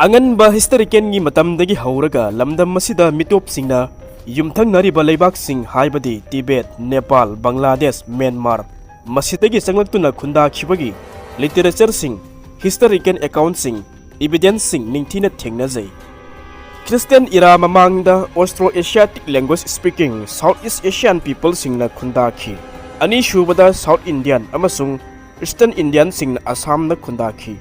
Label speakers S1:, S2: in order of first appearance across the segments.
S1: Anganba historican gi matamdagi hauraga lamdam masida mitop singna yumthang nariba leibak sing haibadi Tibet, Nepal, Bangladesh, Myanmar masitagi sanglaktuna khunda khibagi literature sing historical account sing evidence sing ningthina thengnajai. Christian era mamangda Austro-Asiatic language speaking Southeast Asian people singna khunda khi ani shubada South Indian amasung Eastern Indian singna Assam na khunda khi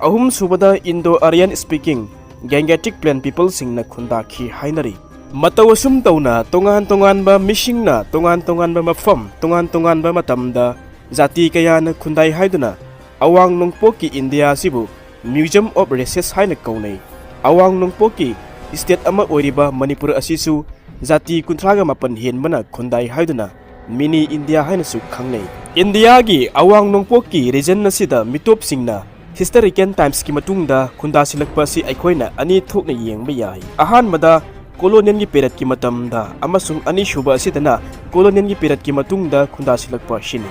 S1: ahum subada Indo-Aryan speaking Gangetic Plain people singna khunda khi hainari matawasum tauna tongan ba mishing na tongan ba mafam tongan ba matamda jati kaya na khundai haiduna awang nongpoki India sibu Museum of Races haina kaunai awang nongpoki state ama oiriba Manipur asisu jati kuntraga mapan henbana khundai haiduna mini India haina su khangnai India gi awang nongpoki region asida mitop singna historical times ki matungda khunda silakpa si aikhoina ani thokna yengba yai ahanmada colonial gi period ki matamda amasung ani shuba asidana colonial gi period ki matungda khunda silakpa shini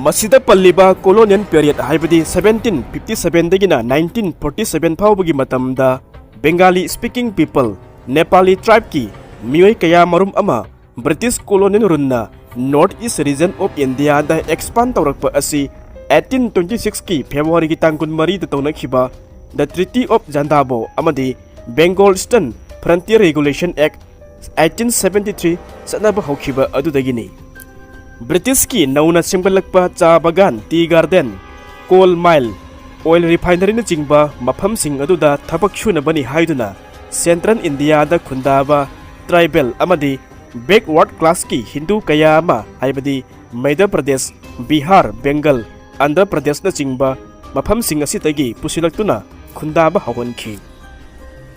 S1: masida palliba colonial period haibadi 1757 dagina 1947 phawbagi matamda Bengali speaking people Nepali tribe ki miyoi kaya marum ama British colonial runna North East region of India da expand tawrakpa asi 1826 ki February ki tangkun mari da tawnakhiba the Treaty of Jandabo amadi Bengal Eastern Frontier Regulation Act 1873 sanaba hokhiba adudagini British ki nauna simgalakpa cha bagan tea garden coal mine oil refinery na jingba mafam sing aduda thabak shuna bani haiduna Central India da khundaba tribal amadi backward class ki Hindu kaya ama haibadi Madhya Pradesh Bihar Bengal Andhra Pradesh na jingba mafam sing asitagi pusilaktuna khundaba hawonkhi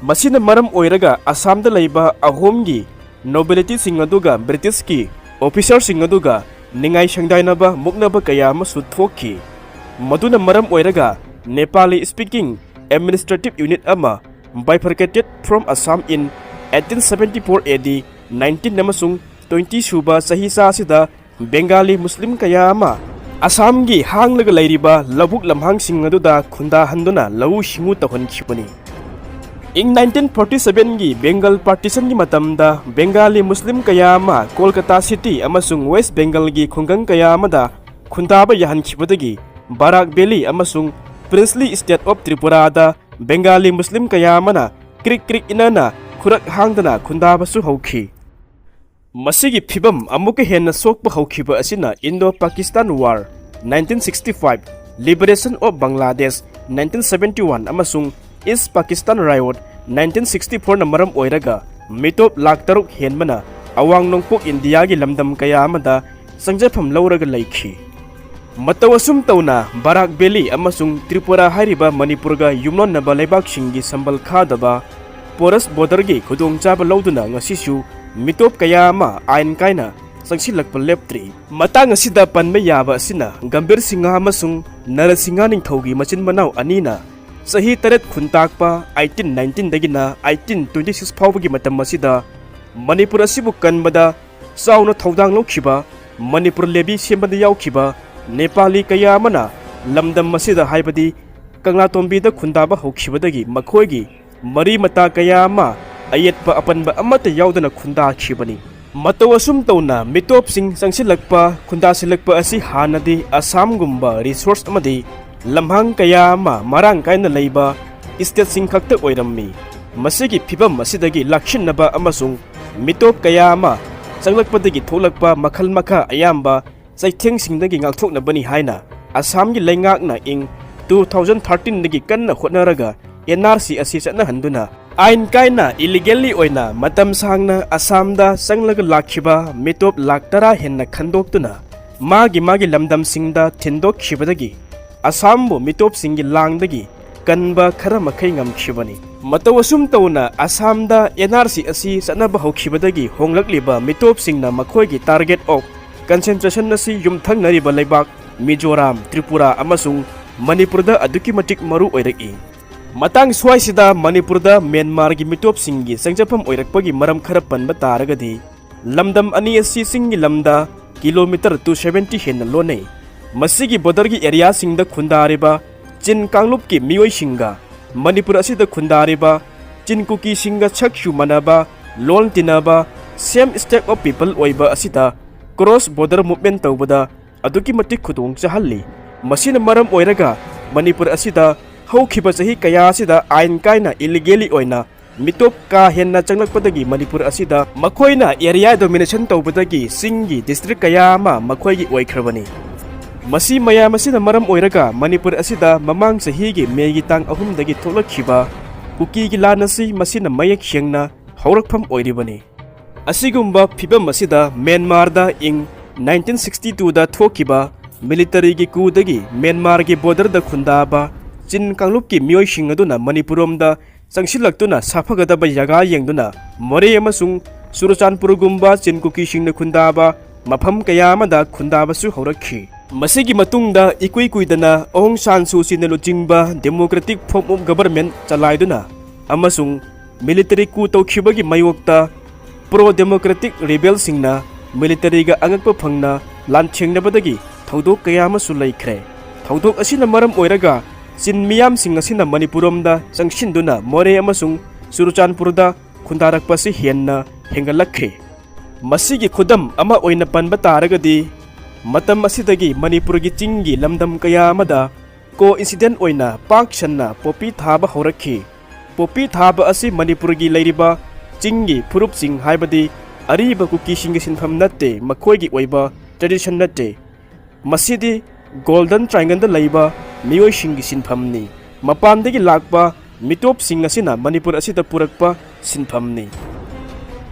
S1: masina maram oiraga Assam da leiba ahomgi nobility sing aduga British ki officer sing aduga ningai sangdainaba muknaba kaya masu thokhi maduna maram oiraga Nepali speaking administrative unit ama bifurcated from Assam in 1874 AD 19 namasung 20 suba sahisa sida Bengali Muslim kaya ama Assam gi hanglaga lairiba labuk lamhang sing aduda khunda handuna lau shingu tahon khibani in 1947 gi Bengal partition gi matamda Bengali Muslim kaya ama Kolkata city amasung West Bengal gi khungang kaya amada khundaba yahan khibadagi Barak Valley amasung Princely State of Tripura da Bengali Muslim kaya amana krik inana khurak hangdana khundaba su hokhi masigi phibam amuka henna sokpa hokhiba asina Indo-Pakistan War 1965 Liberation of Bangladesh 1971 amasung East Pakistan Riot 1964 na maram oiraga Mitop lakh taruk henbana awang nongpok India gi lamdam kaya amada sangjafam lauraga laikhi matawasum tauna Barak Valley amasung Tripura hariba Manipurga yumnon na balaibak shingi sambal khadaba porous border gi khudong chaba lauduna ngasisu Mitop kaya ama ain kaina sangsilakpa leptri matang asida panma yaba asina Gambir Singha amasung Narasingha ningthaugi machin manaw anina sahi taret khuntakpa 1819 dagina 1826 phawbagi matam asida Manipur asibu kanbada sauna thaudang lokhiba Manipur lebi sembada yaukhiba Nepali kaya amana lamdam masida haibadi Kanglatombi da khundaba hokhibadagi makhoigi mari mata kaya ama ayetpa apanba amata yaudana khunda khibani matawasum tauna Mitop sing sangsilakpa khunda silakpa asi hanadi Assam gumba resource amadi lamhang kaya ama marang kaina leiba state sing khakta oirammi masigi phibam asidagi lakshinnaba amasung Mitop kaya ama sanglakpadagi tholakpa makhal makha ayamba saitheng singdagi ngakthoknabani haina Assam gi leingakna ing 2013 dagi kanna khotnaraga NRC asi chana handuna ain kaina illegally oina matam sangna Assam da sanglaga lakhiba Mitop laktara henna khandoktuna magi lamdam singda thindok khibadagi Assam bo Mitop singi langdagi kanba khara makhai ngam khibani matawasum tauna Assam da NRC asi sanaba hokhibadagi honglakliba Mitop singna makhoigi target of concentration nasi yumthang nariba leibak Mizoram Tripura amasung Manipurda aduki matik maru oiraki matang swaisida Manipurda Myanmar gi Mitop singi sangjapam oirakpagi maram khara panba taragadi lamdam ani asi singi lamda kilometer 270 henna lonei masigi border gi area singda khundariba Chin Kanglup ki miyoi singa Manipur asida khundariba Chinkuki singa chakshu manaba Lon tinaba Same stack of people oiba asida Cross border movement tawbada Aduki matik khudong chahalli Masina maram oiraga Manipur asida Hawkhiba chahi kaya asida ain kaina illegally oina Mitop ka henna changlakpadagi Manipur asida makoina area domination tawbadagi Singgi district kaya ama makoigi oikrabani Masi mayam asida maram oiraga Manipur asida mamang sahigi megi tang ahumdagi tholakhiba Kuki gi lanasi masina mayak hyangna haurakpham oiribani Asigumba phibam asida Myanmar da ing 1962 da thokiba military gi kudagi Myanmar gi border da khundaba Chin Kanglup ki miyoi sing aduna Manipurom da sangsilaktuna safagadaba yaga yengduna More amasung Surachanpur gumba Chin Kuki sing na khundaba mafam kaya amada khundaba su haurakhi Masigi matungda ikui kuidana Aung San Suu Kyi na lujingba Democratic Form of Government chalaiduna amasung military coup tawkhibagi mayokta pro-democratic rebel singna military ga angakpa phangna lanchhengnabadagi thaudok kaya ama su laikhre thaudok asina maram oiraga Chin miyam sing asina Manipurom da sangshinduna More amasung Surachanpur da khundarakpa si hianna hengalakhe masigi khudam ama oina panba taragadi matam asidagi Manipur gi chinggi lamdam kaya amada ko incident oina pakshanna popi thaba horakhi popi thaba asi Manipur gi leiriba Chingi Purup Sing haibadi Ariba Kuki Sing sinfam natte Makoigi oiba tradition natte Masidi Golden Triangle da laiba Miyoi Sing sinfamni Mapandagi lakpa Mitop Sing asina Manipur asida purakpa sinfamni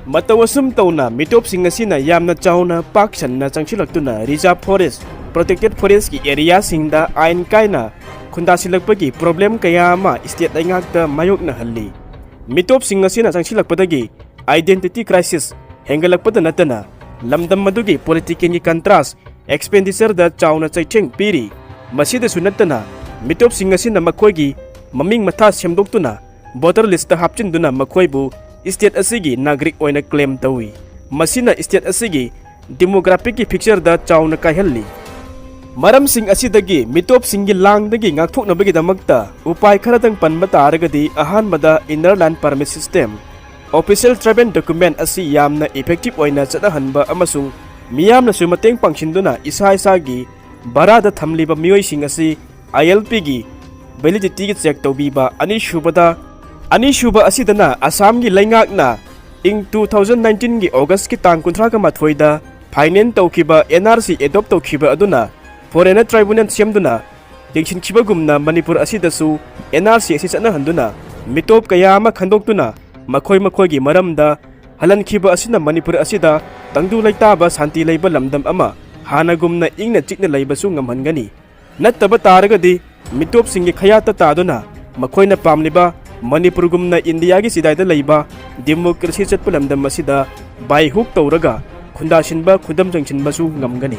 S1: Matawasum tauna Mitop Sing asina yamna chauna pakshanna changsilaktuna Reserve Forest Protected Forest ki area singda ain kaina khundasilakpagi problem kaya ama state aingakta mayokna halli Mitop sing asina changsilakpadagi identity crisis hengalakpada natana lamdam madugi political ni contrast expenditure da chauna chaicheng piri masida sunatana Mitop sing asina makoigi maming matha semdoktuna voter list ta hapchinduna makoibu state asigi nagrik oina claim tawi masina state asigi demographic ki picture da chauna kaihalli Maram sing asidagi Mitop singgi langdagi ngakthoknabagi damakta upai kharadang panba taragadi ahanbada inner permit system official travel document asi yamna effective oina chadahanba amasung miyamna su mateng pangshinduna isa-isagi barada thamliba miyoi sing asi ILP gi validity gi check tawbiba anishuba asidana Assam gi laingakna ing 2019 gi August ki tang 19 da finance tawkiba NRC adopt tawkiba aduna Foreigner Tribunal Siamduna Dingshin Kibagumna Manipur asidasu NRC asisana handuna Mitop kaya ama khandoktuna makhoi gi maramda halan khiba asina Manipur asida tangdu laitaba santi laiba lamdam ama hanagumna ingna chikna laibasu ngamhangani nattaba taragadi Mitop singi khayata taduna makhoina pamliba Manipur gumna India gi sidaida laiba democracy chatpa lamdam asida bai hook tawraga khundashinba khudam jangchinbasu ngamgani